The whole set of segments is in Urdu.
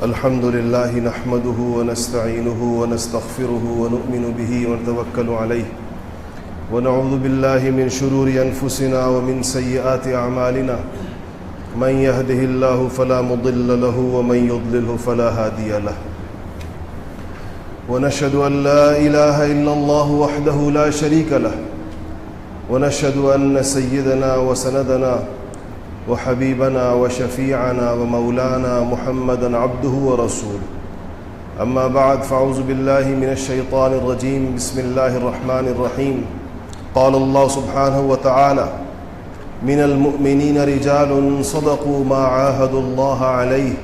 الحمد لله نحمده ونستعينه ونستغفره ونؤمن به ونتوكل عليه ونعوذ بالله من شرور أنفسنا ومن سيئات أعمالنا من يهده الله فلا مضل له ومن يضلله فلا هادي له ونشهد أن لا إله إلا الله وحده لا شريك له ونشهد أن سيدنا وسندنا وحبيبنا وشفيعنا ومولانا محمدا عبده ورسوله أما بعد فأعوذ بالله من الشيطان الرجيم بسم الله الرحمن الرحيم قال الله سبحانه وتعالى من المؤمنين رجال صدقوا ما عاهدوا الله عليه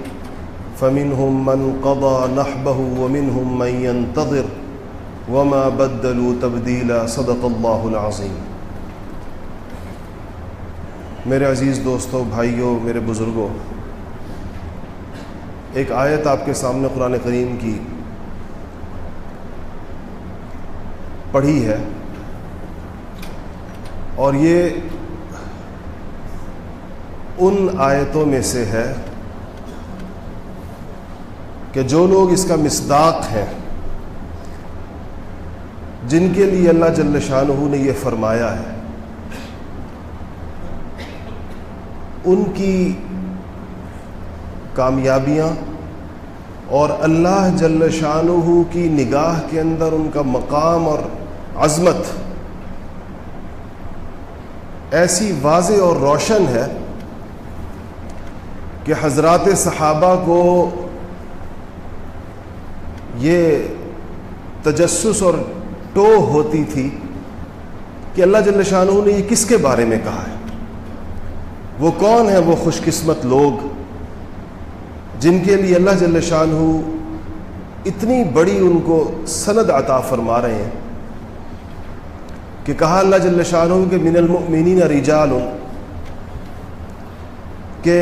فمنهم من قضى نحبه ومنهم من ينتظر وما بدلوا تبديلا صدق الله العظيم۔ میرے عزیز دوستوں، بھائیوں، میرے بزرگوں، ایک آیت آپ کے سامنے قرآن کریم کی پڑھی ہے، اور یہ ان آیتوں میں سے ہے کہ جو لوگ اس کا مصداق ہیں، جن کے لیے اللہ جل شانہ نے یہ فرمایا ہے، ان کی کامیابیاں اور اللہ جل شانہ کی نگاہ کے اندر ان کا مقام اور عظمت ایسی واضح اور روشن ہے کہ حضرات صحابہ کو یہ تجسس اور ٹو ہوتی تھی کہ اللہ جل شانہ نے یہ کس کے بارے میں کہا ہے، وہ کون ہیں وہ خوش قسمت لوگ جن کے لیے اللہ جل شانہ اتنی بڑی ان کو سند عطا فرما رہے ہیں کہ کہا اللہ جل شانہ کہ من المؤمنین رجال، کہ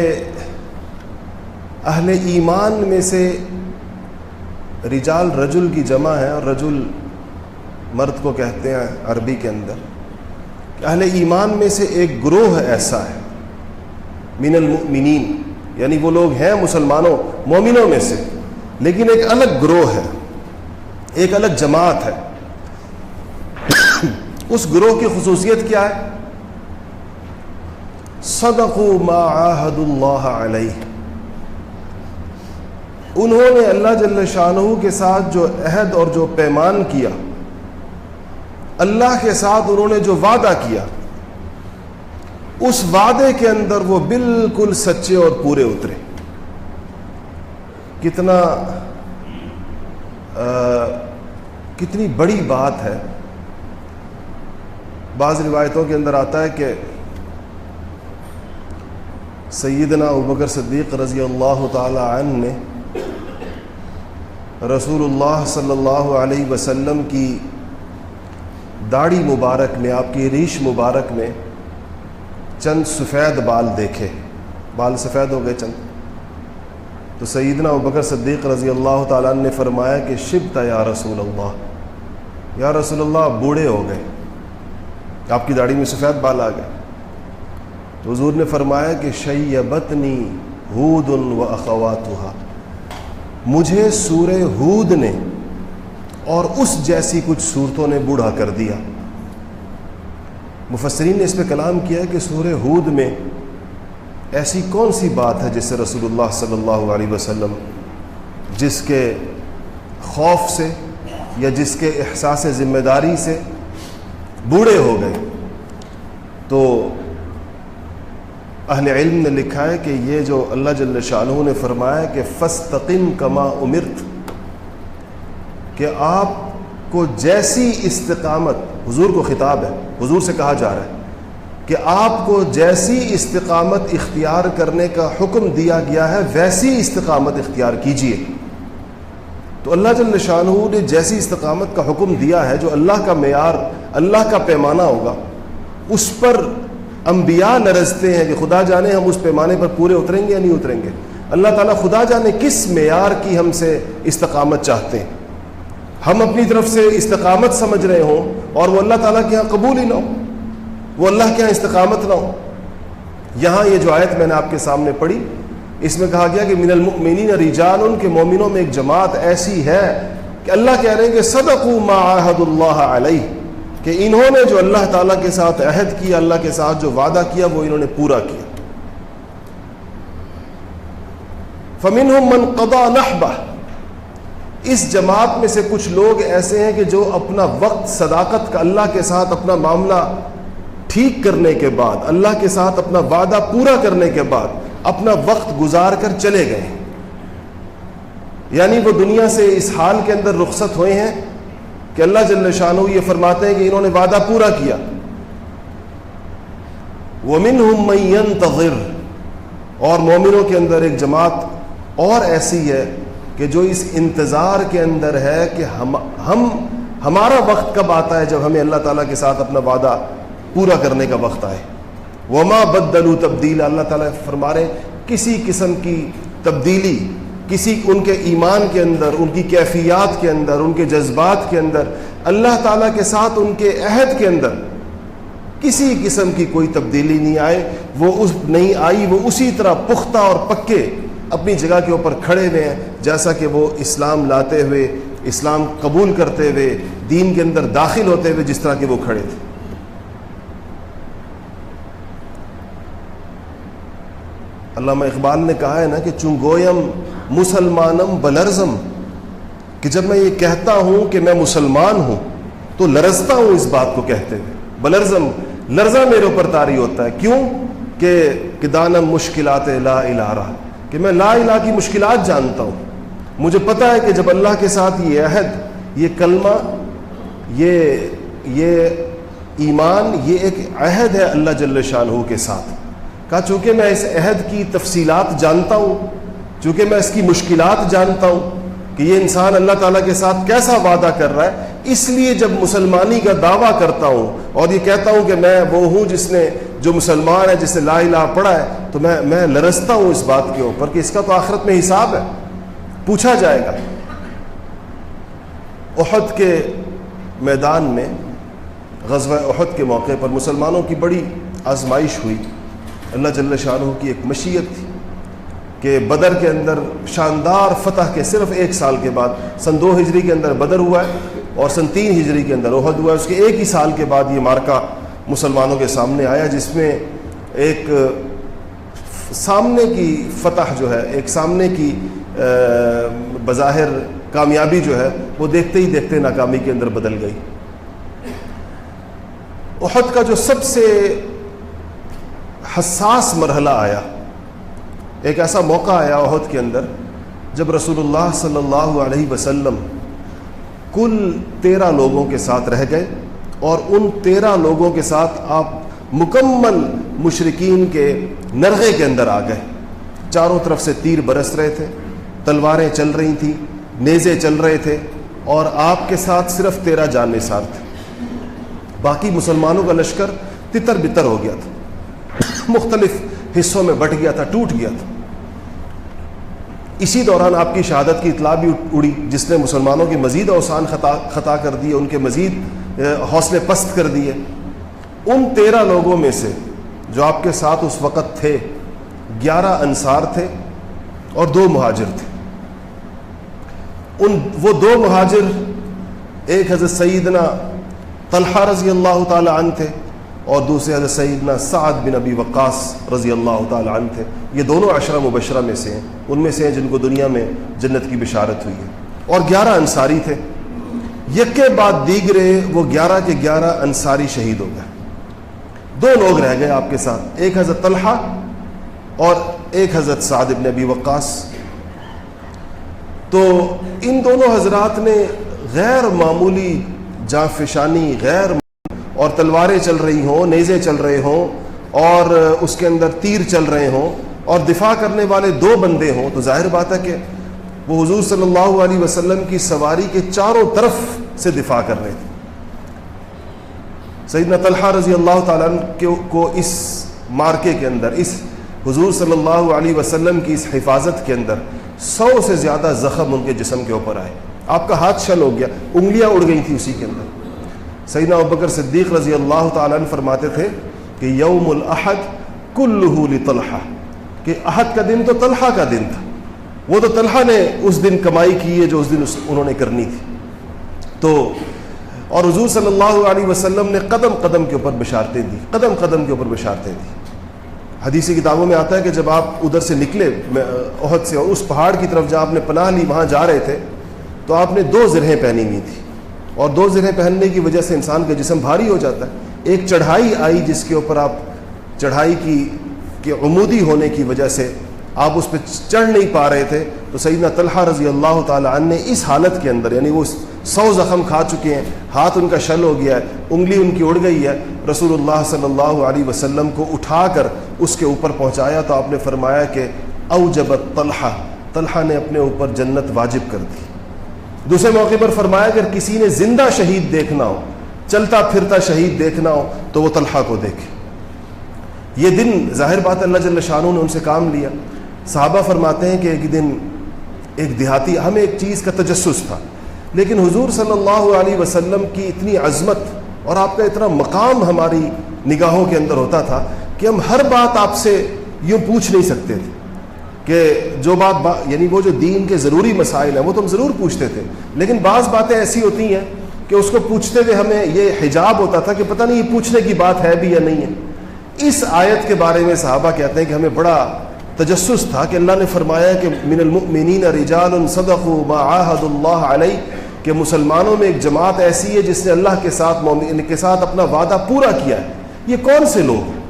اہل ایمان میں سے، رجال رجل کی جمع ہے اور رجل مرد کو کہتے ہیں عربی کے اندر، کہ اہل ایمان میں سے ایک گروہ ایسا ہے، من المؤمنین یعنی وہ لوگ ہیں مسلمانوں مومنوں میں سے، لیکن ایک الگ گروہ ہے، ایک الگ جماعت ہے۔ اس گروہ کی خصوصیت کیا ہے؟ صدقوا ما عاہدوا اللہ علیہ، انہوں نے اللہ جل شانہ کے ساتھ جو عہد اور جو پیمان کیا، اللہ کے ساتھ انہوں نے جو وعدہ کیا، اس وعدے کے اندر وہ بالکل سچے اور پورے اترے۔ کتنی بڑی بات ہے۔ بعض روایتوں کے اندر آتا ہے کہ سیدنا ابوبکر صدیق رضی اللہ تعالی عنہ نے رسول اللہ صلی اللہ علیہ وسلم کی داڑھی مبارک میں، آپ کی ریش مبارک میں چند سفید بال دیکھے، بال سفید ہو گئے چند، تو سیدنا ابوبکر صدیق رضی اللہ تعالیٰ عنہ نے فرمایا کہ شبت یا رسول اللہ، یا رسول اللہ آپ بوڑھے ہو گئے، آپ کی داڑھی میں سفید بال آ گئے۔ تو حضور نے فرمایا کہ شیبتنی ہود و اخواتھا، مجھے سورہ ہود نے اور اس جیسی کچھ صورتوں نے بوڑھا کر دیا۔ مفسرین نے اس پہ کلام کیا ہے کہ سورہ ہود میں ایسی کون سی بات ہے جس سے رسول اللہ صلی اللہ علیہ وسلم جس کے خوف سے یا جس کے احساس ذمہ داری سے بوڑھے ہو گئے؟ تو اہل علم نے لکھا ہے کہ یہ جو اللہ جل شانہ نے فرمایا کہ فاستقم کما امرت، کہ آپ کو جیسی استقامت، حضور کو خطاب ہے، حضور سے کہا جا رہا ہے کہ آپ کو جیسی استقامت اختیار کرنے کا حکم دیا گیا ہے ویسی استقامت اختیار کیجیے۔ تو اللہ جل شانہ نے جیسی استقامت کا حکم دیا ہے، جو اللہ کا معیار، اللہ کا پیمانہ ہوگا، اس پر انبیاء لرزتے ہیں کہ خدا جانے ہم اس پیمانے پر پورے اتریں گے یا نہیں اتریں گے۔ اللہ تعالیٰ خدا جانے کس معیار کی ہم سے استقامت چاہتے ہیں۔ ہم اپنی طرف سے استقامت سمجھ رہے ہوں اور وہ اللہ تعالیٰ کے یہاں قبول ہی نہ ہو، وہ اللہ کے یہاں استقامت نہ ہو۔ یہاں یہ جو آیت میں نے آپ کے سامنے پڑھی اس میں کہا گیا کہ من المؤمنین رجال، کے مومنوں میں ایک جماعت ایسی ہے کہ اللہ کہہ رہے ہیں کہ صدقوا ما عاہدوا اللہ علیہ، کہ انہوں نے جو اللہ تعالیٰ کے ساتھ عہد کیا، اللہ کے ساتھ جو وعدہ کیا، وہ انہوں نے پورا کیا۔ فمنہم من قضى نحبہ، اس جماعت میں سے کچھ لوگ ایسے ہیں کہ جو اپنا وقت صداقت کا اللہ کے ساتھ اپنا معاملہ ٹھیک کرنے کے بعد، اللہ کے ساتھ اپنا وعدہ پورا کرنے کے بعد اپنا وقت گزار کر چلے گئے، یعنی وہ دنیا سے اس حال کے اندر رخصت ہوئے ہیں کہ اللہ جل شانہ یہ فرماتے ہیں کہ انہوں نے وعدہ پورا کیا۔ وَمِنْهُمْ مَنْ يَنْتَظِرُ، اور مومنوں کے اندر ایک جماعت اور ایسی ہے کہ جو اس انتظار کے اندر ہے کہ ہمارا وقت کب آتا ہے، جب ہمیں اللہ تعالیٰ کے ساتھ اپنا وعدہ پورا کرنے کا وقت آئے۔ وما بدلوا تبدیلا، اللہ تعالیٰ فرما رہے کسی قسم کی تبدیلی، ان کے ایمان کے اندر، ان کی کیفیات کے اندر، ان کے جذبات کے اندر، اللہ تعالیٰ کے ساتھ ان کے عہد کے اندر کسی قسم کی کوئی تبدیلی نہیں آئی، وہ اسی طرح پختہ اور پکے اپنی جگہ کے اوپر کھڑے ہوئے ہیں جیسا کہ وہ اسلام لاتے ہوئے، اسلام قبول کرتے ہوئے، دین کے اندر داخل ہوتے ہوئے جس طرح کہ وہ کھڑے تھے۔ علامہ اقبال نے کہا ہے نا کہ چنگویم مسلمانم بلرزم، کہ جب میں یہ کہتا ہوں کہ میں مسلمان ہوں تو لرزتا ہوں اس بات کو کہتے ہوئے، بلرزم، لرزہ میرے اوپر طاری ہوتا ہے۔ کیوں؟ کہ دانم مشکلات لا الہ، کہ میں لا الہ کی مشکلات جانتا ہوں، مجھے پتہ ہے کہ جب اللہ کے ساتھ یہ عہد، یہ کلمہ، یہ ایمان، یہ ایک عہد ہے اللہ جل شانہ کے ساتھ، کہا چونکہ میں اس عہد کی تفصیلات جانتا ہوں، چونکہ میں اس کی مشکلات جانتا ہوں کہ یہ انسان اللہ تعالیٰ کے ساتھ کیسا وعدہ کر رہا ہے، اس لیے جب مسلمانی کا دعویٰ کرتا ہوں اور یہ کہتا ہوں کہ میں وہ ہوں جو مسلمان ہے، جس نے لا الہ پڑھا ہے، تو میں لرزتا ہوں اس بات کے اوپر کہ اس کا تو آخرت میں حساب ہے، پوچھا جائے گا۔ احد کے میدان میں، غزوہ احد کے موقع پر مسلمانوں کی بڑی آزمائش ہوئی، اللہ جل شانہ کی ایک مشیت تھی کہ بدر کے اندر شاندار فتح کے صرف ایک سال کے بعد، سن 2 ہجری کے اندر بدر ہوا ہے اور سن 3 ہجری کے اندر احد ہوا ہے، اس کے ایک ہی سال کے بعد یہ مارکا مسلمانوں کے سامنے آیا، جس میں ایک سامنے کی فتح جو ہے، ایک سامنے کی بظاہر کامیابی جو ہے، وہ دیکھتے ہی دیکھتے ناکامی کے اندر بدل گئی۔ احد کا جو سب سے حساس مرحلہ آیا، ایک ایسا موقع آیا احد کے اندر جب رسول اللہ صلی اللہ علیہ وسلم کل 13 لوگوں کے ساتھ رہ گئے، اور ان 13 لوگوں کے ساتھ آپ مکمل مشرکین کے نرغے کے اندر آ گئے۔ چاروں طرف سے تیر برس رہے تھے، تلواریں چل رہی تھیں، نیزے چل رہے تھے، اور آپ کے ساتھ صرف 13 جان نثار تھے، باقی مسلمانوں کا لشکر تتر بتر ہو گیا تھا، مختلف حصوں میں بٹ گیا تھا، ٹوٹ گیا تھا۔ اسی دوران آپ کی شہادت کی اطلاع بھی اڑی، جس نے مسلمانوں کی مزید اوسان خطا کر دیے، ان کے مزید حوصلے پست کر دیے۔ ان 13 لوگوں میں سے جو آپ کے ساتھ اس وقت تھے، 11 انصار تھے اور 2 مہاجر تھے۔ وہ 2 مہاجر، ایک حضرت سیدنا طلحہ رضی اللہ تعالی عنہ تھے اور دوسرے حضرت سیدنا سعد بن ابی وقاص رضی اللہ تعالی عنہ تھے۔ یہ دونوں عشرہ مبشرہ میں سے ہیں، ان میں سے ہیں جن کو دنیا میں جنت کی بشارت ہوئی ہے، اور 11 انصاری تھے۔ یکے بعد دیگرے وہ 11 کے 11 انصاری شہید ہو گئے، 2 لوگ رہ گئے آپ کے ساتھ، ایک حضرت طلحہ اور ایک حضرت سعد بن ابی وقاص۔ تو ان دونوں حضرات نے غیر معمولی جانفشانی، اور تلواریں چل رہی ہوں، نیزے چل رہے ہوں، اور اس کے اندر تیر چل رہے ہوں، اور دفاع کرنے والے 2 بندے ہوں، تو ظاہر بات ہے کہ وہ حضور صلی اللہ علیہ وسلم کی سواری کے چاروں طرف سے دفاع کر رہے تھے۔ سیدنا طلحہ رضی اللہ تعالیٰ عنہ کو اس مارکے کے اندر، اس حضور صلی اللہ علیہ وسلم کی اس حفاظت کے اندر 100 سے زیادہ زخم ان کے جسم کے اوپر آئے، آپ کا ہاتھ شل ہو گیا، انگلیاں اڑ گئی تھیں اسی کے اندر۔ سیدنا ابوبکر صدیق رضی اللہ تعالیٰ عنہ فرماتے تھے کہ یوم الاحد کلہ لطلحہ، کہ احد کا دن تو طلحہ کا دن تھا، وہ تو طلحہ نے اس دن کمائی کی ہے جو اس دن انہوں نے کرنی تھی. تو اور حضور صلی اللہ علیہ وسلم نے قدم قدم کے اوپر بشارتیں دی، قدم قدم کے اوپر بشارتیں دی. حدیثی کتابوں میں آتا ہے کہ جب آپ ادھر سے نکلے احد سے اور اس پہاڑ کی طرف جہاں آپ نے پناہ لی وہاں جا رہے تھے تو آپ نے 2 زرہیں پہنی ہوئی تھی، اور 2 زرہیں پہننے کی وجہ سے انسان کا جسم بھاری ہو جاتا ہے. ایک چڑھائی آئی جس کے اوپر آپ چڑھائی کی عمودی ہونے کی وجہ سے آپ اس پہ چڑھ نہیں پا رہے تھے، تو سیدنا طلحہ رضی اللہ تعالی عنہ نے اس حالت کے اندر، یعنی وہ 100 زخم کھا چکے ہیں، ہاتھ ان کا شل ہو گیا ہے، انگلی ان کی اڑ گئی ہے، رسول اللہ صلی اللہ علیہ وسلم کو اٹھا کر اس کے اوپر پہنچایا تو آپ نے فرمایا کہ اوجبت طلحہ نے اپنے اوپر جنت واجب کر دی. دوسرے موقع پر فرمایا کہ اگر کسی نے زندہ شہید دیکھنا ہو، چلتا پھرتا شہید دیکھنا ہو تو وہ طلحہ کو دیکھے. یہ دن ظاہر بات اللہ جل شانہ نے ان سے کام لیا. صحابہ فرماتے ہیں کہ ایک دن ایک دیہاتی، ہمیں ایک چیز کا تجسس تھا، لیکن حضور صلی اللہ علیہ وسلم کی اتنی عظمت اور آپ کا اتنا مقام ہماری نگاہوں کے اندر ہوتا تھا کہ ہم ہر بات آپ سے یوں پوچھ نہیں سکتے تھے کہ جو بات یعنی وہ جو دین کے ضروری مسائل ہیں وہ تو ہم ضرور پوچھتے تھے، لیکن بعض باتیں ایسی ہوتی ہیں کہ اس کو پوچھتے ہوئے ہمیں یہ حجاب ہوتا تھا کہ پتہ نہیں یہ پوچھنے کی بات ہے بھی یا نہیں ہے. اس آیت کے بارے میں صحابہ کہتے ہیں کہ ہمیں بڑا تجسس تھا کہ اللہ نے فرمایا کہ من المؤمنین رجال صدقوا ما عاهدوا اللہ علیہ، کہ مسلمانوں میں ایک جماعت ایسی ہے جس نے اللہ کے ساتھ اپنا وعدہ پورا کیا ہے. یہ کون سے لوگ ہیں؟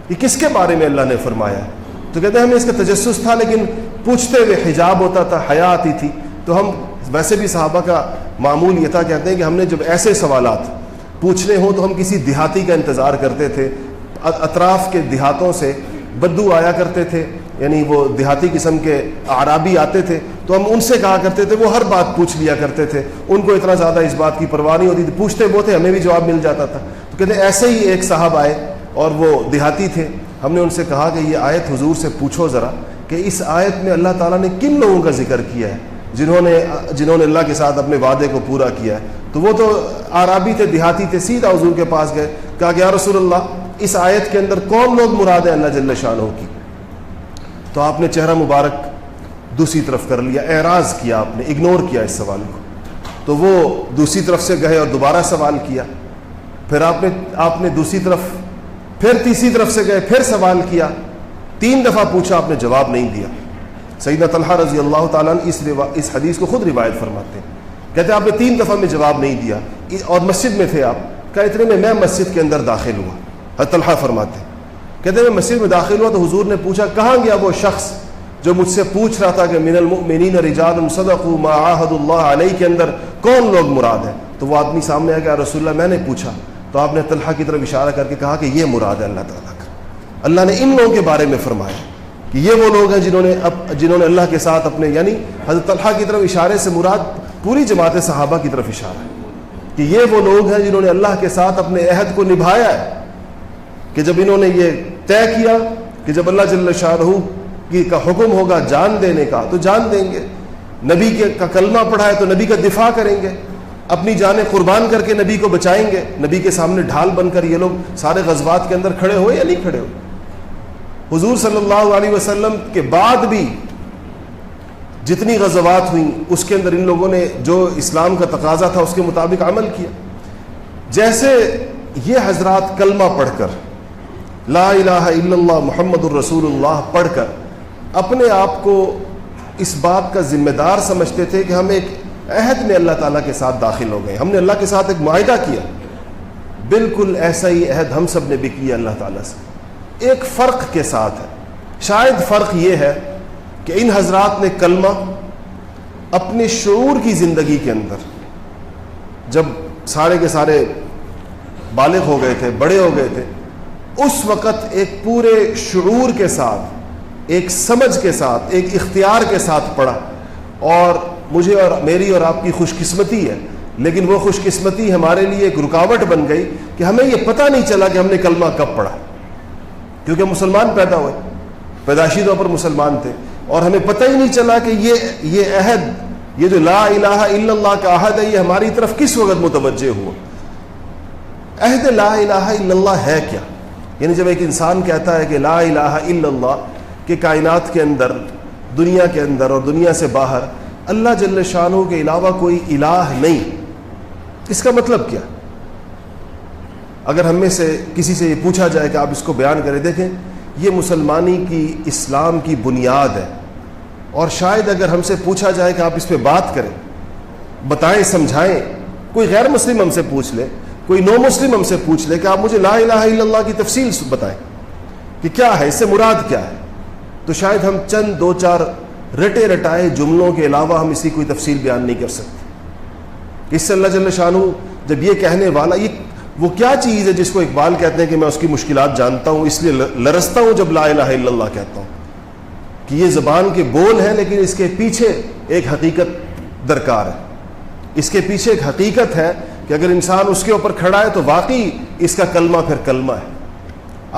یہ کس کے بارے میں اللہ نے فرمایا ہے؟ تو کہتے ہیں ہمیں اس کا تجسس تھا، لیکن پوچھتے ہوئے حجاب ہوتا تھا، حیا آتی تھی. تو ہم ویسے بھی صحابہ کا معمول یہ تھا، کہتے ہیں کہ ہم نے جب ایسے سوالات پوچھنے ہوں تو ہم کسی دیہاتی کا انتظار کرتے تھے. اطراف کے دیہاتوں سے بدو آیا کرتے تھے، یعنی وہ دیہاتی قسم کے اعرابی آتے تھے، تو ہم ان سے کہا کرتے تھے، وہ ہر بات پوچھ لیا کرتے تھے، ان کو اتنا زیادہ اس بات کی پرواہ نہیں ہوتی تھی، پوچھتے وہ تھے، ہمیں بھی جواب مل جاتا تھا. تو کہتے ہیں ایسے ہی ایک صاحب آئے اور وہ دیہاتی تھے. ہم نے ان سے کہا کہ یہ آیت حضور سے پوچھو ذرا کہ اس آیت میں اللہ تعالیٰ نے کن لوگوں کا ذکر کیا ہے جنہوں نے اللہ کے ساتھ اپنے وعدے کو پورا کیا ہے. تو وہ تو اعرابی تھے، دیہاتی تھے، سیدھا حضور کے پاس گئے، کہا کہ یا رسول اللہ اس آیت کے اندر کون لوگ مراد ہیں اللہ جل شانہ کی؟ تو آپ نے چہرہ مبارک دوسری طرف کر لیا، اعراض کیا، آپ نے اگنور کیا اس سوال کو. تو وہ دوسری طرف سے گئے اور دوبارہ سوال کیا، پھر آپ نے دوسری طرف، پھر تیسری طرف سے گئے، پھر سوال کیا، 3 دفعہ پوچھا، آپ نے جواب نہیں دیا. سیدنا طلحہ رضی اللہ تعالیٰ عنہ اس حدیث کو خود روایت فرماتے ہیں، کہتے ہیں آپ نے 3 دفعہ میں جواب نہیں دیا اور مسجد میں تھے آپ. کہا اتنے میں مسجد کے اندر داخل ہوا. حضرت طلحہ فرماتے ہیں، کہتے ہیں میں مسجد میں داخل ہوا تو حضور نے پوچھا کہاں گیا وہ شخص جو مجھ سے پوچھ رہا تھا کہ من المؤمنین رجال صدقوا ما عاهدوا اللہ علیہ کے اندر کون لوگ مراد ہیں؟ تو وہ آدمی سامنے آ گیا، رسول اللہ میں نے پوچھا. تو آپ نے طلحہ کی طرف اشارہ کر کے کہا کہ یہ مراد ہے اللہ تعالیٰ کا. اللہ نے ان لوگوں کے بارے میں فرمایا کہ یہ وہ لوگ ہیں جنہوں نے اللہ کے ساتھ اپنے، یعنی حضرت طلحہ کی طرف اشارے سے مراد پوری جماعت صحابہ کی طرف اشارہ ہے کہ یہ وہ لوگ ہیں جنہوں نے اللہ کے ساتھ اپنے عہد کو نبھایا ہے، کہ جب انہوں نے یہ طے کیا کہ جب اللہ جل شانہ کا حکم ہوگا جان دینے کا تو جان دیں گے، نبی کا کلمہ پڑھا ہے تو نبی کا دفاع کریں گے، اپنی جانیں قربان کر کے نبی کو بچائیں گے. نبی کے سامنے ڈھال بن کر یہ لوگ سارے غزوات کے اندر کھڑے ہوئے یا نہیں کھڑے ہوئے. حضور صلی اللہ علیہ وسلم کے بعد بھی جتنی غزوات ہوئیں اس کے اندر ان لوگوں نے جو اسلام کا تقاضا تھا اس کے مطابق عمل کیا. جیسے یہ حضرات کلمہ پڑھ کر لا الہ الا اللہ محمد الرسول اللہ پڑھ کر اپنے آپ کو اس بات کا ذمہ دار سمجھتے تھے کہ ہم ایک عہد میں اللہ تعالیٰ کے ساتھ داخل ہو گئے، ہم نے اللہ کے ساتھ ایک معاہدہ کیا. بالکل ایسا ہی عہد ہم سب نے بھی کیا اللہ تعالیٰ سے، ایک فرق کے ساتھ ہے. شاید فرق یہ ہے کہ ان حضرات نے کلمہ اپنے شعور کی زندگی کے اندر جب سارے کے سارے بالغ ہو گئے تھے، بڑے ہو گئے تھے، اس وقت ایک پورے شعور کے ساتھ، ایک سمجھ کے ساتھ، ایک اختیار کے ساتھ پڑھا. اور مجھے اور میری اور آپ کی خوش قسمتی ہے، لیکن وہ خوش قسمتی ہمارے لیے ایک رکاوٹ بن گئی کہ ہمیں یہ پتہ نہیں چلا کہ ہم نے کلمہ کب پڑھا، کیونکہ مسلمان پیدا ہوئے، پیدائشی طور پر مسلمان تھے، اور ہمیں پتہ ہی نہیں چلا کہ یہ عہد، یہ جو لا الہ الا اللہ کا عہد ہے، یہ ہماری طرف کس وقت متوجہ ہوا. عہد لا الہ الا اللہ ہے کیا؟ یعنی جب ایک انسان کہتا ہے کہ لا الہ الا اللہ، کہ کائنات کے اندر، دنیا کے اندر اور دنیا سے باہر اللہ جل شانہ کے علاوہ کوئی الہ نہیں، اس کا مطلب کیا؟ اگر ہم میں سے کسی سے یہ پوچھا جائے کہ آپ اس کو بیان کریں، دیکھیں یہ مسلمانی کی، اسلام کی بنیاد ہے، اور شاید اگر ہم سے پوچھا جائے کہ آپ اس پہ بات کریں، بتائیں، سمجھائیں، کوئی غیر مسلم ہم سے پوچھ لے، کوئی نو مسلم ہم سے پوچھ لے کہ آپ مجھے لا الہ الا اللہ کی تفصیل بتائیں کہ کیا ہے، اس سے مراد کیا ہے، تو شاید ہم چند دو چار رٹے رٹائے جملوں کے علاوہ ہم اسی کوئی تفصیل بیان نہیں کر سکتے۔ اس سے اللہ جل شانہ جب یہ کہنے والا، یہ وہ کیا چیز ہے جس کو اقبال کہتے ہیں کہ میں اس کی مشکلات جانتا ہوں، اس لیے لرزتا ہوں جب لا الہ الا اللہ کہتا ہوں، کہ یہ زبان کے بول ہیں لیکن اس کے پیچھے ایک حقیقت درکار ہے، اس کے پیچھے ایک حقیقت ہے کہ اگر انسان اس کے اوپر کھڑا ہے تو واقعی اس کا کلمہ پھر کلمہ ہے۔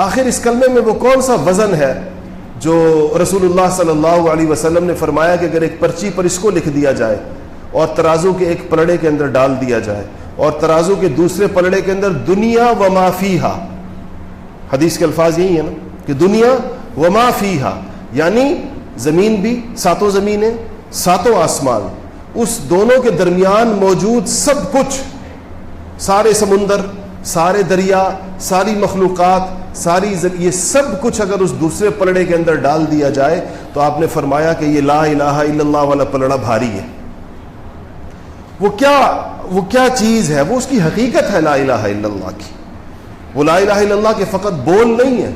آخر اس کلمے میں وہ کون سا وزن ہے جو رسول اللہ صلی اللہ علیہ وسلم نے فرمایا کہ اگر ایک پرچی پر اس کو لکھ دیا جائے اور ترازو کے ایک پلڑے کے اندر ڈال دیا جائے اور ترازو کے دوسرے پلڑے کے اندر دنیا و ما فیہا، حدیث کے الفاظ یہی ہیں نا کہ دنیا و ما فیہا، یعنی زمین بھی، ساتوں زمینیں، ساتوں آسمان، اس دونوں کے درمیان موجود سب کچھ، سارے سمندر، سارے دریا، ساری مخلوقات، یہ سب کچھ اگر اس دوسرے پلڑے کے اندر ڈال دیا جائے تو آپ نے فرمایا کہ یہ لا الہ الا اللہ والا پلڑا بھاری ہے۔ وہ کیا چیز ہے؟ وہ اس کی حقیقت ہے لا الہ الا اللہ کی۔ وہ لا الہ الا اللہ کے فقط بول نہیں ہے،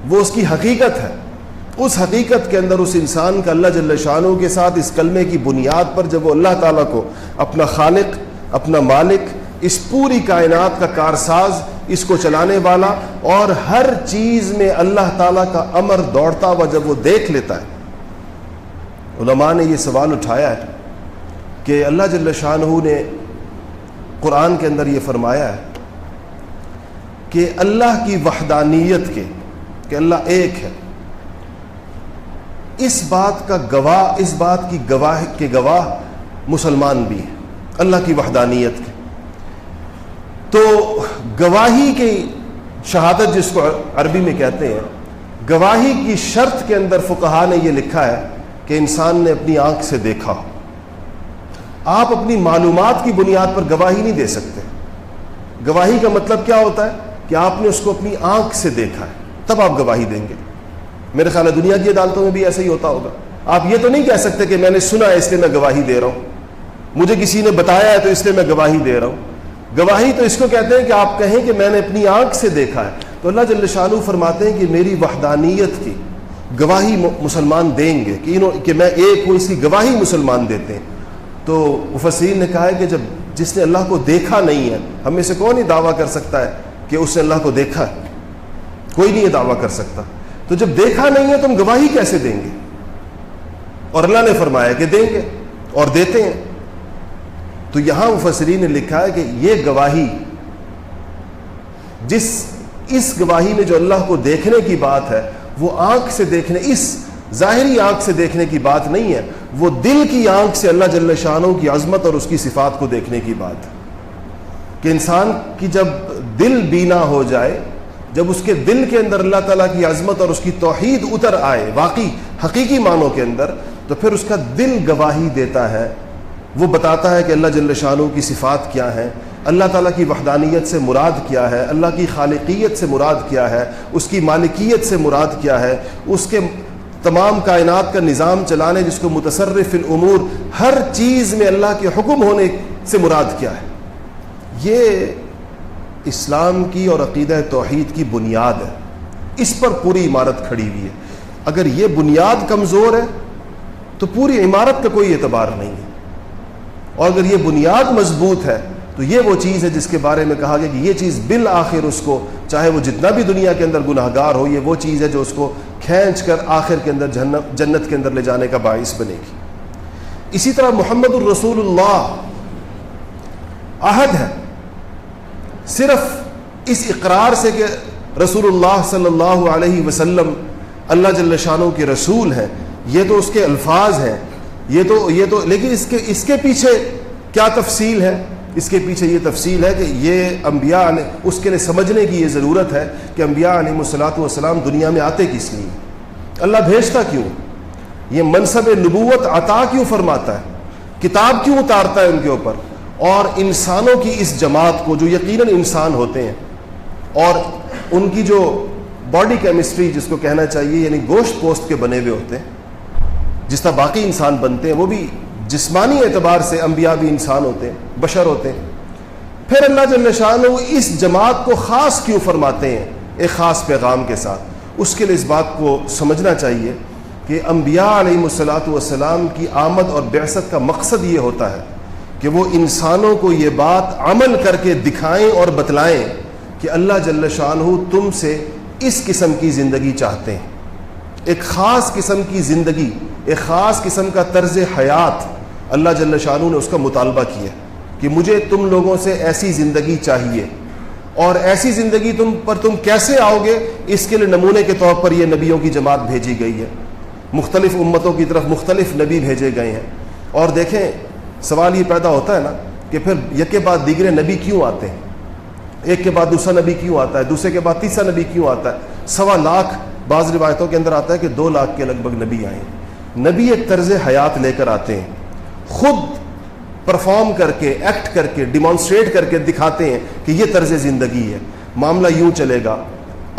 وہ اس کی حقیقت ہے۔ اس حقیقت کے اندر اس انسان کا اللہ جل شانہ کے ساتھ اس کلمے کی بنیاد پر جب وہ اللہ تعالیٰ کو اپنا خالق، اپنا مالک، اس پوری کائنات کا کارساز، اس کو چلانے والا اور ہر چیز میں اللہ تعالیٰ کا امر دوڑتا ہوا جب وہ دیکھ لیتا ہے، علماء نے یہ سوال اٹھایا ہے کہ اللہ جل شانہ نے قرآن کے اندر یہ فرمایا ہے کہ اللہ کی وحدانیت کے، کہ اللہ ایک ہے، اس بات کی گواہ مسلمان بھی ہیں، اللہ کی وحدانیت کے۔ تو گواہی کی شہادت جس کو عربی میں کہتے ہیں، گواہی کی شرط کے اندر فقہا نے یہ لکھا ہے کہ انسان نے اپنی آنکھ سے دیکھا۔ آپ اپنی معلومات کی بنیاد پر گواہی نہیں دے سکتے۔ گواہی کا مطلب کیا ہوتا ہے کہ آپ نے اس کو اپنی آنکھ سے دیکھا ہے، تب آپ گواہی دیں گے۔ میرے خیال ہے دنیا کی عدالتوں میں بھی ایسا ہی ہوتا ہوگا۔ آپ یہ تو نہیں کہہ سکتے کہ میں نے سنا ہے اس لیے میں گواہی دے رہا ہوں، مجھے کسی نے بتایا ہے تو اس لیے میں گواہی دے رہا ہوں۔ گواہی تو اس کو کہتے ہیں کہ آپ کہیں کہ میں نے اپنی آنکھ سے دیکھا ہے۔ تو اللہ جل شانہ فرماتے ہیں کہ میری وحدانیت کی گواہی مسلمان دیں گے، کہ میں ایک ہوں، اس کی گواہی مسلمان دیتے ہیں۔ تو مفسرین نے کہا ہے کہ جس نے اللہ کو دیکھا نہیں ہے، ہم میں سے کون یہ دعویٰ کر سکتا ہے کہ اس نے اللہ کو دیکھا ہے؟ کوئی نہیں یہ دعویٰ کر سکتا۔ تو جب دیکھا نہیں ہے تو ہم گواہی کیسے دیں گے؟ اور اللہ نے فرمایا کہ دیں گے اور دیتے ہیں۔ تو یہاں مفسرین نے لکھا ہے کہ یہ گواہی، اس گواہی میں جو اللہ کو دیکھنے کی بات ہے، وہ آنکھ سے دیکھنے، اس ظاہری آنکھ سے دیکھنے کی بات نہیں ہے، وہ دل کی آنکھ سے اللہ جل شانہ کی عظمت اور اس کی صفات کو دیکھنے کی بات ہے۔ کہ انسان کی جب دل بینا ہو جائے، جب اس کے دل کے اندر اللہ تعالیٰ کی عظمت اور اس کی توحید اتر آئے واقعی حقیقی معنوں کے اندر، تو پھر اس کا دل گواہی دیتا ہے، وہ بتاتا ہے کہ اللہ جل شانہ کی صفات کیا ہیں، اللہ تعالیٰ کی وحدانیت سے مراد کیا ہے، اللہ کی خالقیت سے مراد کیا ہے، اس کی مالکیت سے مراد کیا ہے، اس کے تمام کائنات کا نظام چلانے، جس کو متصرف الامور، ہر چیز میں اللہ کے حکم ہونے سے مراد کیا ہے۔ یہ اسلام کی اور عقیدہ توحید کی بنیاد ہے، اس پر پوری عمارت کھڑی ہوئی ہے۔ اگر یہ بنیاد کمزور ہے تو پوری عمارت کا کوئی اعتبار نہیں ہے، اور اگر یہ بنیاد مضبوط ہے تو یہ وہ چیز ہے جس کے بارے میں کہا گیا کہ یہ چیز بالآخر اس کو، چاہے وہ جتنا بھی دنیا کے اندر گناہ گار ہو، یہ وہ چیز ہے جو اس کو کھینچ کر آخر کے اندر جنت کے اندر لے جانے کا باعث بنے گی۔ اسی طرح محمد الرسول اللہ عہد ہے صرف اس اقرار سے کہ رسول اللہ صلی اللہ علیہ وسلم اللہ جل شانہ کے رسول ہیں، یہ تو اس کے الفاظ ہیں، یہ تو لیکن اس کے پیچھے کیا تفصیل ہے؟ اس کے پیچھے یہ تفصیل ہے کہ یہ انبیاء اس کے لیے سمجھنے کی یہ ضرورت ہے کہ انبیاء علیہ الصلوۃ والسلام دنیا میں آتے کس لیے، اللہ بھیجتا کیوں؟ یہ منصب نبوت عطا کیوں فرماتا ہے؟ کتاب کیوں اتارتا ہے ان کے اوپر؟ اور انسانوں کی اس جماعت کو جو یقیناً انسان ہوتے ہیں اور ان کی جو باڈی کیمسٹری جس کو کہنا چاہیے یعنی گوشت پوست کے بنے ہوئے ہوتے ہیں، جس طرح باقی انسان بنتے ہیں وہ بھی جسمانی اعتبار سے انبیاء بھی انسان ہوتے ہیں، بشر ہوتے ہیں، پھر اللہ جل شانہ اس جماعت کو خاص کیوں فرماتے ہیں ایک خاص پیغام کے ساتھ؟ اس کے لیے اس بات کو سمجھنا چاہیے کہ انبیاء علیہم الصلاۃ والسلام کی آمد اور بعثت کا مقصد یہ ہوتا ہے کہ وہ انسانوں کو یہ بات عمل کر کے دکھائیں اور بتلائیں کہ اللہ جل شانہ تم سے اس قسم کی زندگی چاہتے ہیں، ایک خاص قسم کی زندگی، ایک خاص قسم کا طرز حیات اللہ جل شانہ نے اس کا مطالبہ کیا کہ مجھے تم لوگوں سے ایسی زندگی چاہیے، اور ایسی زندگی تم کیسے آؤ گے؟ اس کے لیے نمونے کے طور پر یہ نبیوں کی جماعت بھیجی گئی ہے، مختلف امتوں کی طرف مختلف نبی بھیجے گئے ہیں۔ اور دیکھیں سوال یہ پیدا ہوتا ہے نا کہ پھر یک کے بعد دیگرے نبی کیوں آتے ہیں؟ ایک کے بعد دوسرا نبی کیوں آتا ہے؟ دوسرے کے بعد تیسرا نبی کیوں آتا ہے؟ 1.25 لاکھ بعض روایتوں کے اندر آتا ہے کہ 2 لاکھ کے لگ بھگ نبی آئے ہیں۔ نبی ایک طرز حیات لے کر آتے ہیں، خود پرفارم کر کے، ایکٹ کر کے، ڈیمانسٹریٹ کر کے دکھاتے ہیں کہ یہ طرز زندگی ہے، معاملہ یوں چلے گا،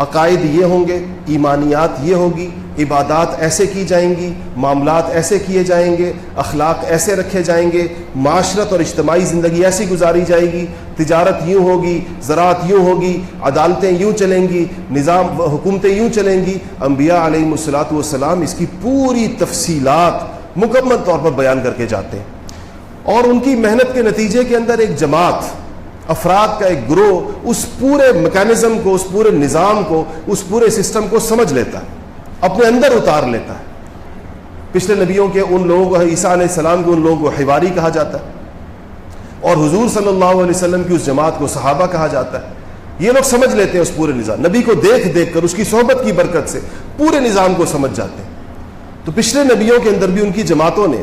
عقائد یہ ہوں گے، ایمانیات یہ ہوگی، عبادات ایسے کی جائیں گی، معاملات ایسے کیے جائیں گے، اخلاق ایسے رکھے جائیں گے، معاشرت اور اجتماعی زندگی ایسی گزاری جائے گی، تجارت یوں ہوگی، زراعت یوں ہوگی، عدالتیں یوں چلیں گی، نظام حکومتیں یوں چلیں گی۔ انبیاء علیہم الصلاۃ والسلام اس کی پوری تفصیلات مکمل طور پر بیان کر کے جاتے ہیں، اور ان کی محنت کے نتیجے کے اندر ایک جماعت، افراد کا ایک گروہ اس پورے میکانزم کو، اس پورے نظام کو، اس پورے سسٹم کو سمجھ لیتا ہے، اپنے اندر اتار لیتا ہے۔ پچھلے نبیوں کے ان لوگوں کو، عیسیٰ علیہ السلام کے ان لوگوں کو حواری کہا جاتا ہے، اور حضور صلی اللہ علیہ وسلم کی اس جماعت کو صحابہ کہا جاتا ہے۔ یہ لوگ سمجھ لیتے ہیں اس پورے نظام، نبی کو دیکھ دیکھ کر، اس کی صحبت کی برکت سے پورے نظام کو سمجھ جاتے ہیں۔ تو پچھلے نبیوں کے اندر بھی ان کی جماعتوں نے،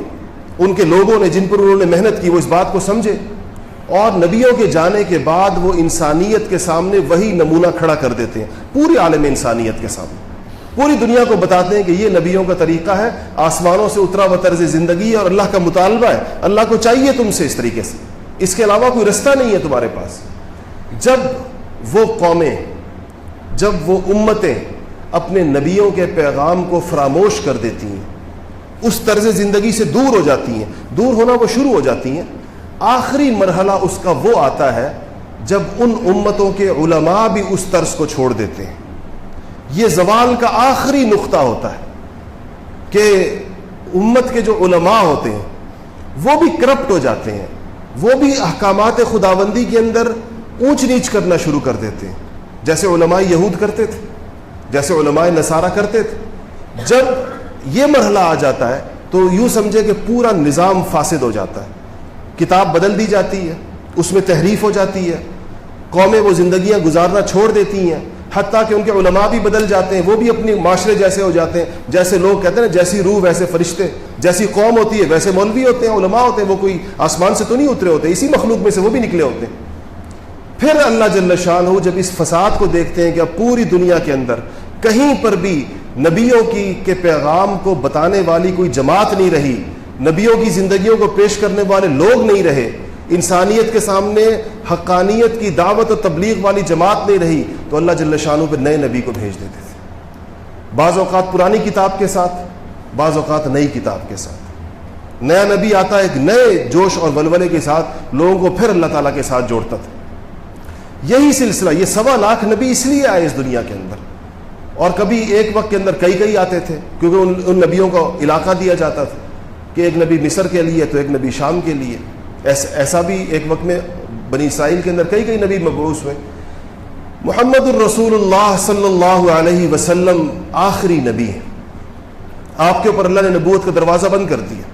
ان کے لوگوں نے جن پر انہوں نے محنت کی، وہ اس بات کو سمجھے، اور نبیوں کے جانے کے بعد وہ انسانیت کے سامنے وہی نمونہ کھڑا کر دیتے ہیں، پوری عالم انسانیت کے سامنے، پوری دنیا کو بتاتے ہیں کہ یہ نبیوں کا طریقہ ہے، آسمانوں سے اترا ہوا طرز زندگی ہے، اور اللہ کا مطالبہ ہے، اللہ کو چاہیے تم سے اس طریقے سے، اس کے علاوہ کوئی رستہ نہیں ہے تمہارے پاس۔ جب وہ قومیں، جب وہ امتیں اپنے نبیوں کے پیغام کو فراموش کر دیتی ہیں، اس طرز زندگی سے دور ہو جاتی ہیں، دور ہونا وہ شروع ہو جاتی ہیں، آخری مرحلہ اس کا وہ آتا ہے جب ان امتوں کے علماء بھی اس طرز کو چھوڑ دیتے ہیں۔ یہ زوال کا آخری نقطہ ہوتا ہے کہ امت کے جو علماء ہوتے ہیں وہ بھی کرپٹ ہو جاتے ہیں، وہ بھی احکامات خداوندی کے اندر اونچ نیچ کرنا شروع کر دیتے ہیں، جیسے علماء یہود کرتے تھے، جیسے علماء نصارہ کرتے تھے۔ جب یہ مرحلہ آ جاتا ہے تو یوں سمجھے کہ پورا نظام فاسد ہو جاتا ہے، کتاب بدل دی جاتی ہے، اس میں تحریف ہو جاتی ہے، قومیں وہ زندگیاں گزارنا چھوڑ دیتی ہیں، حتیٰ کہ ان کے علماء بھی بدل جاتے ہیں، وہ بھی اپنی معاشرے جیسے ہو جاتے ہیں، جیسے لوگ کہتے ہیں نا جیسی روح ویسے فرشتے، جیسی قوم ہوتی ہے ویسے مولوی ہوتے ہیں، علماء ہوتے ہیں، وہ کوئی آسمان سے تو نہیں اترے ہوتے، اسی مخلوق میں سے وہ بھی نکلے ہوتے ہیں۔ پھر اللہ جل شانہ جب اس فساد کو دیکھتے ہیں کہ اب پوری دنیا کے اندر کہیں پر بھی نبیوں کے پیغام کو بتانے والی کوئی جماعت نہیں رہی، نبیوں کی زندگیوں کو پیش کرنے والے لوگ نہیں رہے، انسانیت کے سامنے حقانیت کی دعوت و تبلیغ والی جماعت نہیں رہی، تو اللہ جل شانہ پہ نئے نبی کو بھیج دیتے تھے، بعض اوقات پرانی کتاب کے ساتھ، بعض اوقات نئی کتاب کے ساتھ۔ نیا نبی آتا ایک نئے جوش اور ولولے کے ساتھ، لوگوں کو پھر اللہ تعالیٰ کے ساتھ جوڑتا تھا۔ یہی سلسلہ، یہ 1.25 لاکھ نبی اس لیے آئے اس دنیا کے اندر، اور کبھی ایک وقت کے اندر کئی آتے تھے، کیونکہ ان نبیوں کو علاقہ دیا جاتا تھا کہ ایک نبی مصر کے لیے تو ایک نبی شام کے لیے، ایسا بھی ایک وقت میں بنی اسرائیل کے اندر کئی نبی مبعوث ہوئے۔ محمد الرسول اللہ صلی اللہ علیہ وسلم آخری نبی ہے، آپ کے اوپر اللہ نے نبوت کا دروازہ بند کر دیا۔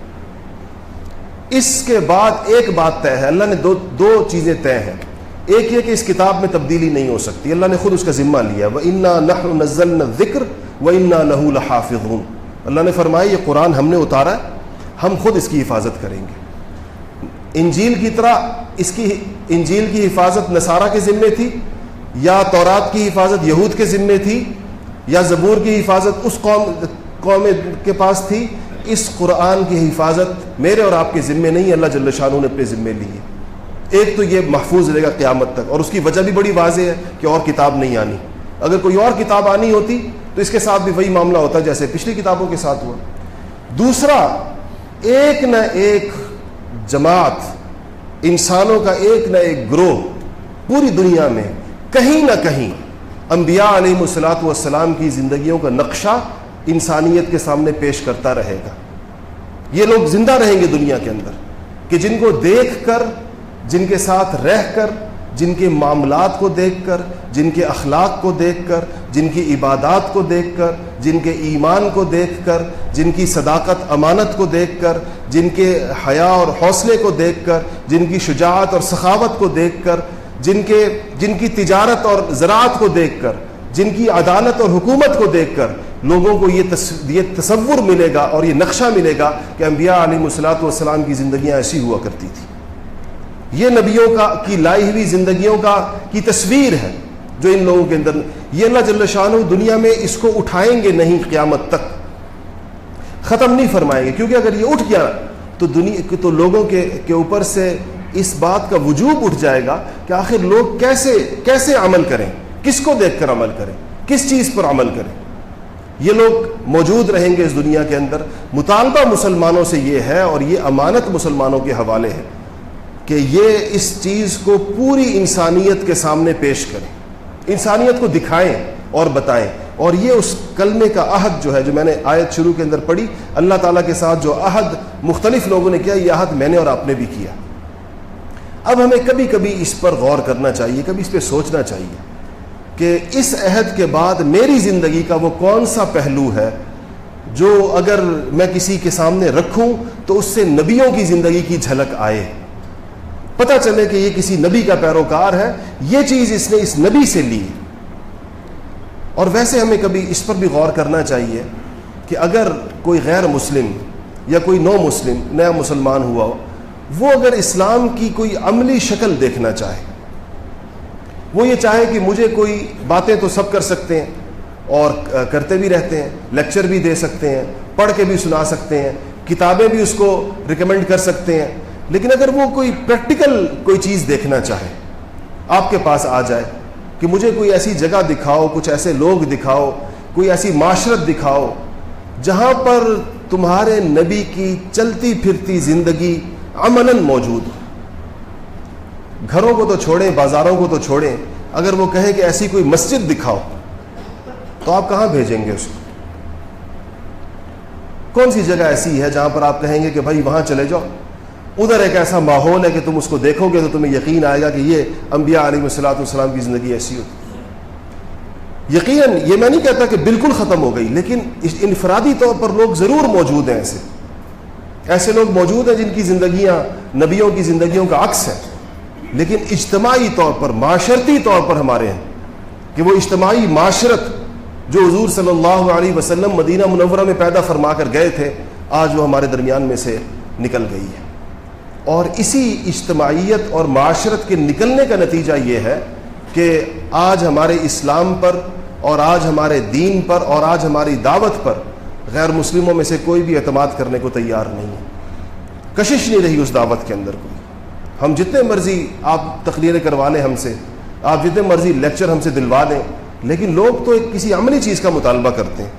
اس کے بعد ایک بات طے ہے، اللہ نے دو چیزیں طے ہیں، ایک یہ کہ اس کتاب میں تبدیلی نہیں ہو سکتی، اللہ نے خود اس کا ذمہ لیا، وَإِنَّا نَحْنُ نَزَّلْنَا الذِّكْرَ وَإِنَّا لَهُ لَحَافِظُونَ۔ اللہ نے فرمایا یہ قرآن ہم نے اتارا ہے، ہم خود اس کی حفاظت کریں گے۔ انجیل کی طرح انجیل کی حفاظت نصارہ کے ذمے تھی، یا تورات کی حفاظت یہود کے ذمے تھی، یا زبور کی حفاظت اس قوم قوم کے پاس تھی، اس قرآن کی حفاظت میرے اور آپ کے ذمے نہیں، اللہ جل شانہ نے اپنے ذمے لی ہے۔ ایک تو یہ محفوظ رہے گا قیامت تک، اور اس کی وجہ بھی بڑی واضح ہے کہ اور کتاب نہیں آنی۔ اگر کوئی اور کتاب آنی ہوتی تو اس کے ساتھ بھی وہی معاملہ ہوتا جیسے پچھلی کتابوں کے ساتھ ہوا۔ دوسرا، ایک نہ ایک جماعت، انسانوں کا ایک نہ ایک گروہ پوری دنیا میں کہیں نہ کہیں انبیاء علیہ الصلوۃ والسلام کی زندگیوں کا نقشہ انسانیت کے سامنے پیش کرتا رہے گا۔ یہ لوگ زندہ رہیں گے دنیا کے اندر کہ جن کو دیکھ کر، جن کے ساتھ رہ کر، جن کے معاملات کو دیکھ کر، جن کے اخلاق کو دیکھ کر، جن کی عبادات کو دیکھ کر، جن کے ایمان کو دیکھ کر، جن کی صداقت امانت کو دیکھ کر، جن کے حیا اور حوصلے کو دیکھ کر، جن کی شجاعت اور سخاوت کو دیکھ کر، جن کی تجارت اور زراعت کو دیکھ کر، جن کی عدالت اور حکومت کو دیکھ کر لوگوں کو یہ تصور ملے گا اور یہ نقشہ ملے گا کہ انبیاء علیہ الصلوۃ والسلام کی زندگیاں ایسی ہوا کرتی تھی۔ یہ نبیوں کی لائی ہوئی زندگیوں کی تصویر ہے جو ان لوگوں کے اندر، یہ اللہ جل شانہ دنیا میں اس کو اٹھائیں گے نہیں، قیامت تک ختم نہیں فرمائیں گے، کیونکہ اگر یہ اٹھ گیا تو لوگوں کے اوپر سے اس بات کا وجوب اٹھ جائے گا کہ آخر لوگ کیسے عمل کریں، کس کو دیکھ کر عمل کریں، کس چیز پر عمل کریں۔ یہ لوگ موجود رہیں گے اس دنیا کے اندر۔ مطالبہ مسلمانوں سے یہ ہے، اور یہ امانت مسلمانوں کے حوالے ہے کہ یہ اس چیز کو پوری انسانیت کے سامنے پیش کریں، انسانیت کو دکھائیں اور بتائیں۔ اور یہ اس کلمے کا عہد جو ہے، جو میں نے آیت شروع کے اندر پڑھی، اللہ تعالیٰ کے ساتھ جو عہد مختلف لوگوں نے کیا، یہ عہد میں نے اور آپ نے بھی کیا۔ اب ہمیں کبھی کبھی اس پر غور کرنا چاہیے، کبھی اس پہ سوچنا چاہیے کہ اس عہد کے بعد میری زندگی کا وہ کون سا پہلو ہے جو اگر میں کسی کے سامنے رکھوں تو اس سے نبیوں کی زندگی کی جھلک آئے، پتہ چلے کہ یہ کسی نبی کا پیروکار ہے، یہ چیز اس نے اس نبی سے لی۔ اور ویسے ہمیں کبھی اس پر بھی غور کرنا چاہیے کہ اگر کوئی غیر مسلم یا کوئی نو مسلم نیا مسلمان ہوا ہو، وہ اگر اسلام کی کوئی عملی شکل دیکھنا چاہے، وہ یہ چاہے کہ مجھے کوئی باتیں تو سب کر سکتے ہیں اور کرتے بھی رہتے ہیں، لیکچر بھی دے سکتے ہیں، پڑھ کے بھی سنا سکتے ہیں، کتابیں بھی اس کو ریکمینڈ کر سکتے ہیں، لیکن اگر وہ کوئی پریکٹیکل کوئی چیز دیکھنا چاہے، آپ کے پاس آ جائے کہ مجھے کوئی ایسی جگہ دکھاؤ، کچھ ایسے لوگ دکھاؤ، کوئی ایسی معاشرت دکھاؤ جہاں پر تمہارے نبی کی چلتی پھرتی زندگی عملاً موجود ہو، گھروں کو تو چھوڑیں، بازاروں کو تو چھوڑیں، اگر وہ کہے کہ ایسی کوئی مسجد دکھاؤ تو آپ کہاں بھیجیں گے اس کو؟ کون سی جگہ ایسی ہے جہاں پر آپ کہیں گے کہ بھائی وہاں چلے جاؤ، ادھر ایک ایسا ماحول ہے کہ تم اس کو دیکھو گے تو تمہیں یقین آئے گا کہ یہ انبیاء علیہ الصلوۃ والسلام کی زندگی ایسی ہوتی۔ یقیناً یہ میں نہیں کہتا کہ بالکل ختم ہو گئی، لیکن انفرادی طور پر لوگ ضرور موجود ہیں، ایسے لوگ موجود ہیں جن کی زندگیاں نبیوں کی زندگیوں کا عکس ہے، لیکن اجتماعی طور پر، معاشرتی طور پر ہمارے ہیں کہ وہ اجتماعی معاشرت جو حضور صلی اللہ علیہ وسلم مدینہ منورہ میں پیدا فرما کر گئے تھے، آج وہ ہمارے درمیان میں سے نکل گئی ہے۔ اور اسی اجتماعیت اور معاشرت کے نکلنے کا نتیجہ یہ ہے کہ آج ہمارے اسلام پر اور آج ہمارے دین پر اور آج ہماری دعوت پر غیر مسلموں میں سے کوئی بھی اعتماد کرنے کو تیار نہیں ہے، کشش نہیں رہی اس دعوت کے اندر کوئی۔ ہم جتنے مرضی آپ تقریریں کروا لیں ہم سے، آپ جتنے مرضی لیکچر ہم سے دلوا دیں، لیکن لوگ تو ایک کسی عملی چیز کا مطالبہ کرتے ہیں۔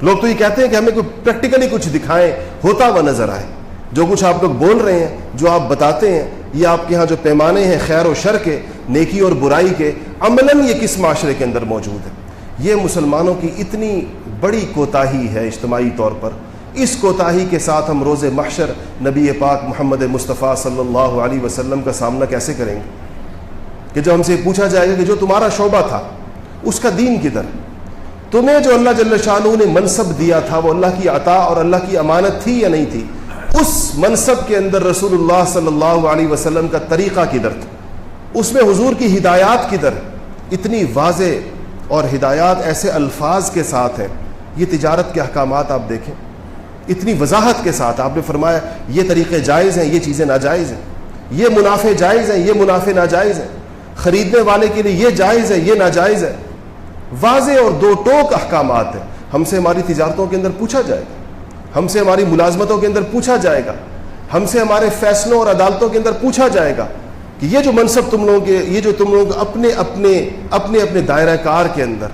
لوگ تو یہ کہتے ہیں کہ ہمیں کوئی پریکٹیکلی کچھ دکھائیں، ہوتا ہوا نظر آئے۔ جو کچھ آپ لوگ بول رہے ہیں، جو آپ بتاتے ہیں، یہ آپ کے ہاں جو پیمانے ہیں خیر و شر کے، نیکی اور برائی کے، عملاً یہ کس معاشرے کے اندر موجود ہے؟ یہ مسلمانوں کی اتنی بڑی کوتاہی ہے اجتماعی طور پر۔ اس کوتاہی کے ساتھ ہم روز محشر نبی پاک محمد مصطفیٰ صلی اللہ علیہ وسلم کا سامنا کیسے کریں گے؟ کہ جو ہم سے پوچھا جائے گا کہ جو تمہارا شعبہ تھا اس کا دین کدھر؟ تمہیں جو اللہ جل شانہ نے منصب دیا تھا وہ اللہ کی عطا اور اللہ کی امانت تھی یا نہیں تھی؟ اس منصب کے اندر رسول اللہ صلی اللہ علیہ وسلم کا طریقہ کدھر تھا؟ اس میں حضور کی ہدایات کدھر؟ اتنی واضح اور ہدایات ایسے الفاظ کے ساتھ ہیں۔ یہ تجارت کے احکامات آپ دیکھیں، اتنی وضاحت کے ساتھ آپ نے فرمایا یہ طریقے جائز ہیں، یہ چیزیں ناجائز ہیں، یہ منافع جائز ہیں، یہ منافع ناجائز ہیں، خریدنے والے کے لیے یہ جائز ہے، یہ ناجائز ہے۔ واضح اور دو ٹوک احکامات ہیں۔ ہم سے ہماری تجارتوں کے اندر پوچھا جائے گا, ہم سے ہماری ملازمتوں کے اندر پوچھا جائے گا, ہم سے ہمارے فیصلوں اور عدالتوں کے اندر پوچھا جائے گا کہ یہ جو منصب تم لوگوں کے, یہ جو تم لوگ اپنے دائرہ کار کے اندر,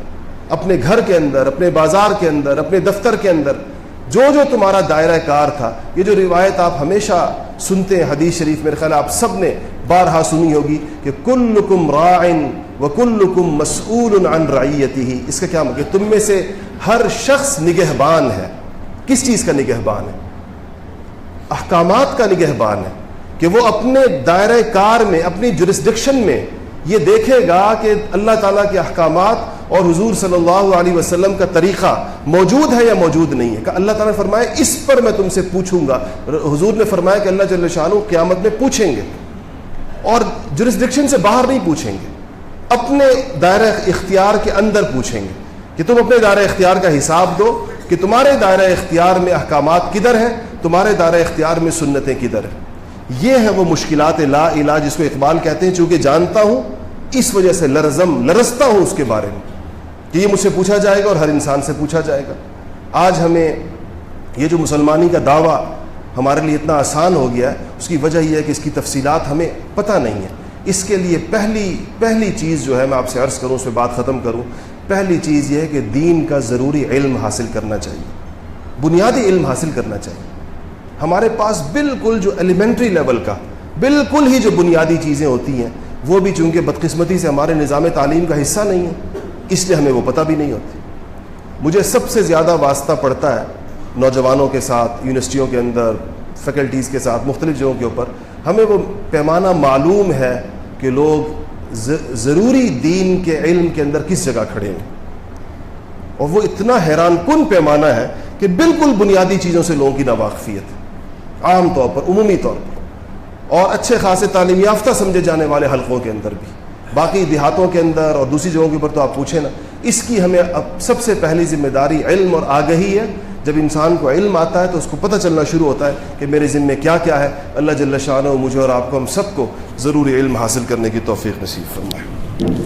اپنے گھر کے اندر, اپنے بازار کے اندر, اپنے دفتر کے اندر جو تمہارا دائرہ کار تھا, یہ جو روایت آپ ہمیشہ سنتے ہیں حدیث شریف, میرے خیال آپ سب نے بارہا سنی ہوگی کہ کلکم راع وکلکم مسئول عن رعیتہ. اس کا کیا مطلب کہ تم میں سے ہر شخص نگہبان ہے. کس چیز کا نگہبان ہے؟ احکامات کا نگہبان ہے, کہ وہ اپنے دائرہ کار میں, اپنی جورسڈکشن میں یہ دیکھے گا کہ اللہ تعالیٰ کے احکامات اور حضور صلی اللہ علیہ وسلم کا طریقہ موجود ہے یا موجود نہیں ہے. کہ اللہ تعالیٰ نے فرمایا اس پر میں تم سے پوچھوں گا. حضور نے فرمایا کہ اللہ جل شانہ قیامت میں پوچھیں گے, اور جورسڈکشن سے باہر نہیں پوچھیں گے, اپنے دائرہ اختیار کے اندر پوچھیں گے کہ تم اپنے دائرہ اختیار کا حساب دو کہ تمہارے دائرہ اختیار میں احکامات کدھر ہیں, تمہارے دائرہ اختیار میں سنتیں کدھر ہیں. یہ ہیں وہ مشکلات لا الہ, جس کو اقبال کہتے ہیں چونکہ جانتا ہوں اس وجہ سے لرزتا ہوں اس کے بارے میں کہ یہ مجھ سے پوچھا جائے گا اور ہر انسان سے پوچھا جائے گا. آج ہمیں یہ جو مسلمانی کا دعویٰ ہمارے لیے اتنا آسان ہو گیا ہے, اس کی وجہ یہ ہے کہ اس کی تفصیلات ہمیں پتہ نہیں ہے. اس کے لیے پہلی چیز جو ہے, میں آپ سے عرض کروں, اس پہ بات ختم کروں, پہلی چیز یہ ہے کہ دین کا ضروری علم حاصل کرنا چاہیے, بنیادی علم حاصل کرنا چاہیے. ہمارے پاس بالکل جو ایلیمنٹری لیول کا, بالکل ہی جو بنیادی چیزیں ہوتی ہیں, وہ بھی چونکہ بدقسمتی سے ہمارے نظام تعلیم کا حصہ نہیں ہے, اس لیے ہمیں وہ پتہ بھی نہیں ہوتی. مجھے سب سے زیادہ واسطہ پڑتا ہے نوجوانوں کے ساتھ, یونیورسٹیوں کے اندر, فیکلٹیز کے ساتھ, مختلف جگہوں کے اوپر. ہمیں وہ پیمانہ معلوم ہے کہ لوگ ضروری دین کے علم کے اندر کس جگہ کھڑے ہیں, اور وہ اتنا حیران کن پیمانہ ہے کہ بالکل بنیادی چیزوں سے لوگوں کی ناواقفیت, عام طور پر, عمومی طور پر, اور اچھے خاصے تعلیم یافتہ سمجھے جانے والے حلقوں کے اندر بھی. باقی دیہاتوں کے اندر اور دوسری جگہوں کے اوپر تو آپ پوچھیں نا. اس کی ہمیں اب سب سے پہلی ذمہ داری علم اور آگہی ہے. جب انسان کو علم آتا ہے تو اس کو پتہ چلنا شروع ہوتا ہے کہ میرے ذمہ کیا کیا ہے. اللہ جل شانہ مجھے اور آپ کو, ہم سب کو ضروری علم حاصل کرنے کی توفیق نصیب فرمائے.